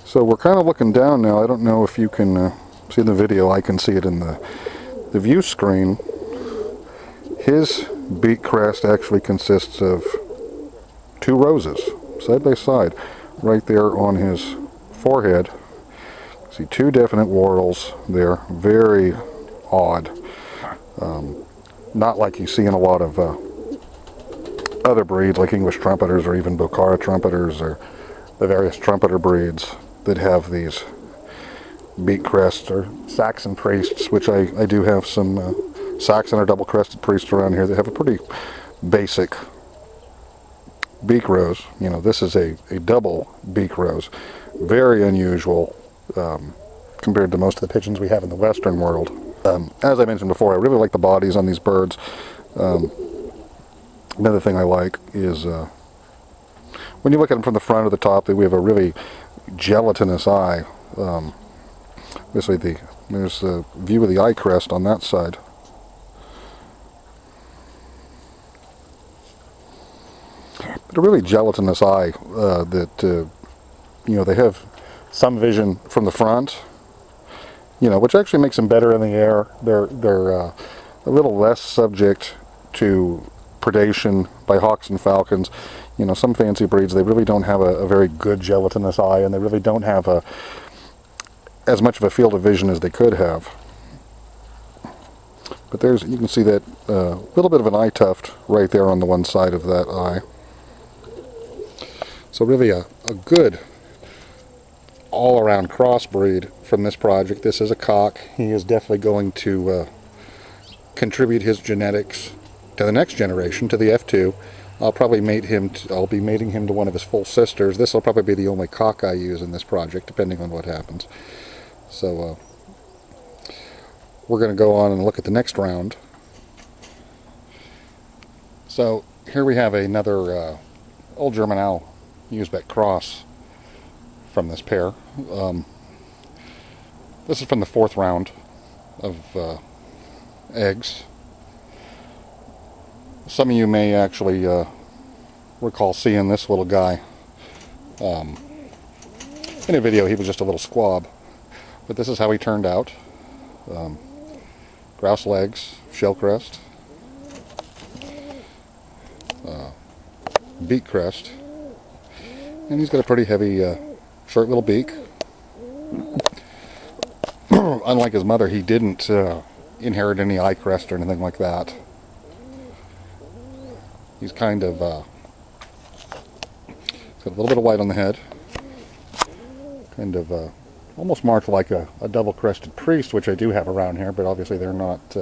So we're kind of looking down now. I don't know if you can see the video. I can see it in the view screen. His beak crest actually consists of 2 roses, side by side, right there on his forehead. See 2 definite whorls there. Very odd. Not like you see in a lot of other breeds like English trumpeters or even Bokhara trumpeters or the various trumpeter breeds that have these beak crests, or Saxon priests, which I do have some Saxon or double-crested priests around here that have a pretty basic beak rose. You know, this is a double beak rose. Very unusual compared to most of the pigeons we have in the Western world. As I mentioned before, I really like the bodies on these birds. Another thing I like is when you look at them from the front or the top, we have a really gelatinous eye. Obviously, there's a view of the eye crest on that side. But a really gelatinous eye that, you know, they have some vision from the front, you know, which actually makes them better in the air. They're a little less subject to predation by hawks and falcons. You know, some fancy breeds, they really don't have a very good gelatinous eye, and they really don't have as much of a field of vision as they could have. But you can see that little bit of an eye tuft right there on the one side of that eye. So really a good all-around crossbreed from this project. This is a cock. He is definitely going to contribute his genetics to the next generation, to the F2. I'll probably I'll be mating him to one of his full sisters. This will probably be the only cock I use in this project, depending on what happens. So we're going to go on and look at the next round. So here we have another old German owl Uzbek cross from this pair. This is from the 4th round of eggs. Some of you may actually recall seeing this little guy. In a video, he was just a little squab. But this is how he turned out. Grouse legs, shell crest, beak crest, and he's got a pretty heavy, short little beak. Unlike his mother, he didn't inherit any eye crest or anything like that. He's kind of got a little bit of white on the head, kind of almost marked like a double-crested priest, which I do have around here, but obviously they're not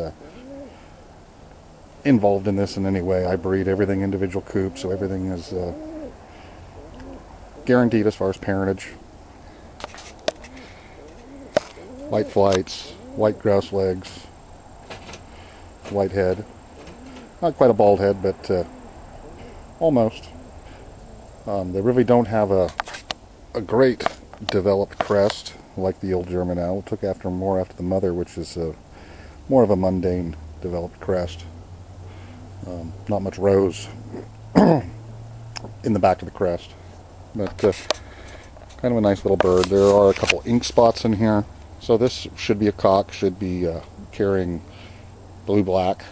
involved in this in any way. I breed everything individual coop, so everything is guaranteed as far as parentage. White flights, white grouse legs, white head. Not quite a bald head, but almost. They really don't have a great developed crest like the old German owl. It took more after the mother, which is more of a mundane developed crest. Not much rose in the back of the crest, but kind of a nice little bird. There are a couple ink spots in here. So this should be a cock, should be carrying blue-black.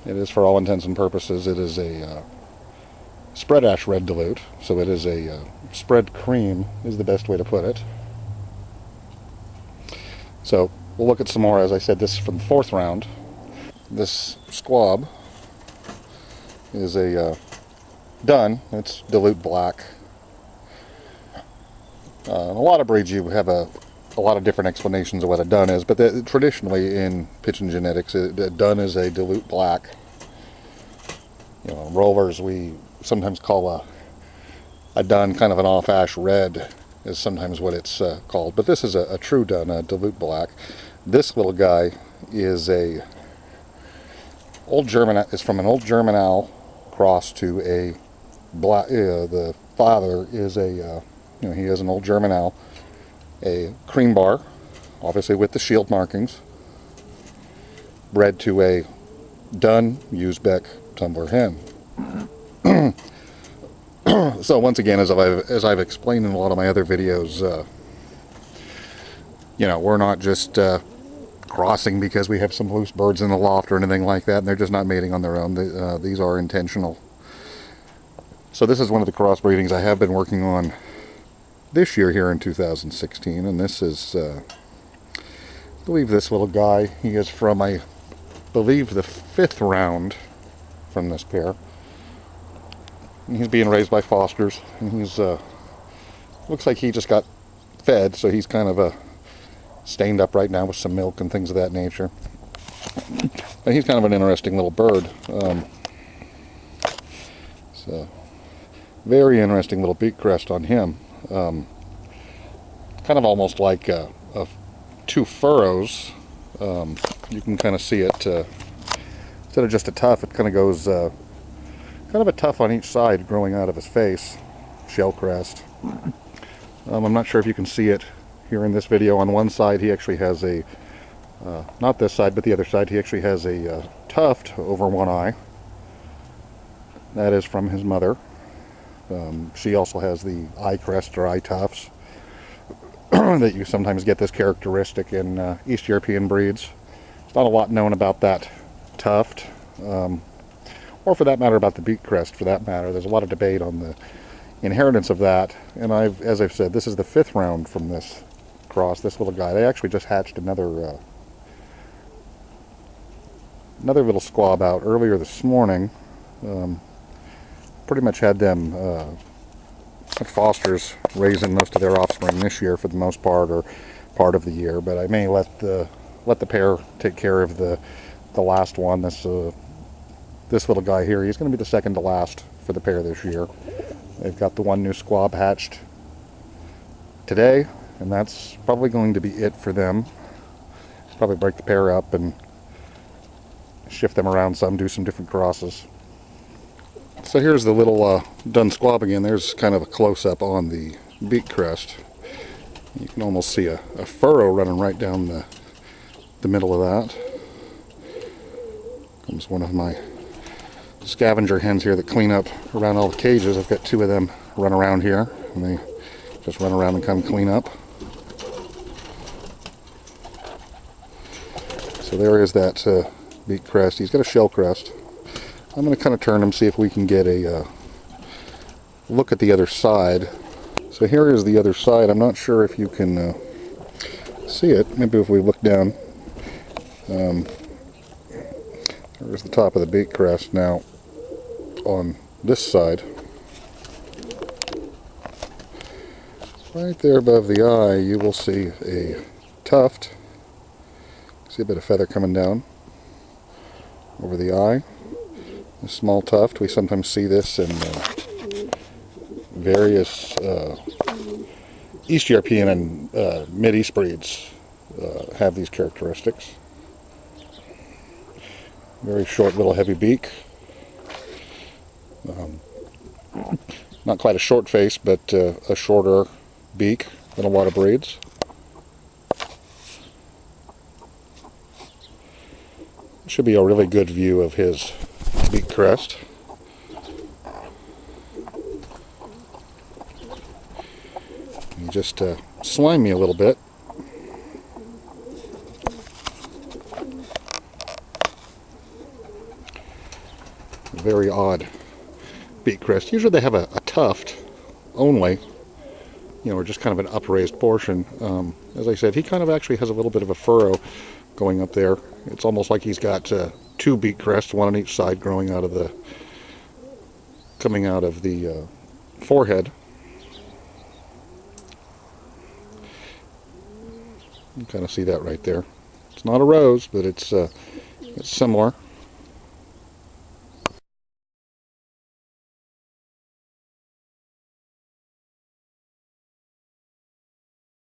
It is, for all intents and purposes, it is a spread ash red dilute, so it is a spread cream is the best way to put it. So we'll look at some more. As I said, this is from the 4th round. This squab is a dun. It's dilute black. In a lot of breeds you have a lot of different explanations of what a dun is, but traditionally in pigeon genetics, a dun is a dilute black. You know, rollers we sometimes call a dun kind of an off ash red is sometimes what it's called, but this is a true dun, a dilute black. This little guy is is from an old German owl cross to a black. The father is he is an old German owl, a cream bar, obviously with the shield markings, bred to a dun Uzbek tumbler hen. So once again, as I've explained in a lot of my other videos, you know, we're not just crossing because we have some loose birds in the loft or anything like that, and they're just not mating on their own. These are intentional. So this is one of the crossbreedings I have been working on this year here in 2016, and this is, I believe this little guy, he is from, I believe, the 5th round from this pair. And he's being raised by fosters, and he's, looks like he just got fed, so he's kind of stained up right now with some milk and things of that nature. But he's kind of an interesting little bird. So, very interesting little beak crest on him. Kind of almost like two furrows. You can kind of see it, instead of just a tuft, it kind of goes, kind of a tuft on each side growing out of his face. Shell crest. I'm not sure if you can see it here in this video. On one side he actually has a, not this side but the other side, he actually has a tuft over one eye. That is from his mother. She also has the eye crest or eye tufts that you sometimes get this characteristic in East European breeds. There's not a lot known about that tuft, or for that matter about the beak crest for that matter. There's a lot of debate on the inheritance of that, and as I've said, this is the 5th round from this cross, this little guy. They actually just hatched another little squab out earlier this morning. Pretty much had them fosters raising most of their offspring this year for the most part, or part of the year, but I may let the pair take care of the last one. This little guy here, he's going to be the second to last for the pair this year. They've got the one new squab hatched today, and that's probably going to be it for them. Probably break the pair up and shift them around some, do some different crosses. So here's the little dun squab again. There's kind of a close-up on the beak crest. You can almost see a furrow running right down the middle of that. Comes one of my scavenger hens here that clean up around all the cages. I've got 2 of them run around here, and they just run around and come clean up. So there is that beak crest. He's got a shell crest. I'm going to kind of turn him, see if we can get a look at the other side. So here is the other side. I'm not sure if you can see it. Maybe if we look down. There's the top of the beak crest. Now on this side, right there above the eye, you will see a tuft. See a bit of feather coming down over the eye. A small tuft. We sometimes see this in various East European and Mid-East breeds have these characteristics. Very short, little heavy beak. Not quite a short face, but a shorter beak than a lot of breeds. Should be a really good view of his beak crest. He just slimed me a little bit. Very odd beak crest. Usually they have a tuft only, you know, or just kind of an upraised portion. As I said, he kind of actually has a little bit of a furrow going up there. It's almost like he's got 2 beak crests, one on each side, growing out of the, coming out of the forehead. You can kind of see that right there. It's not a rose, but it's similar.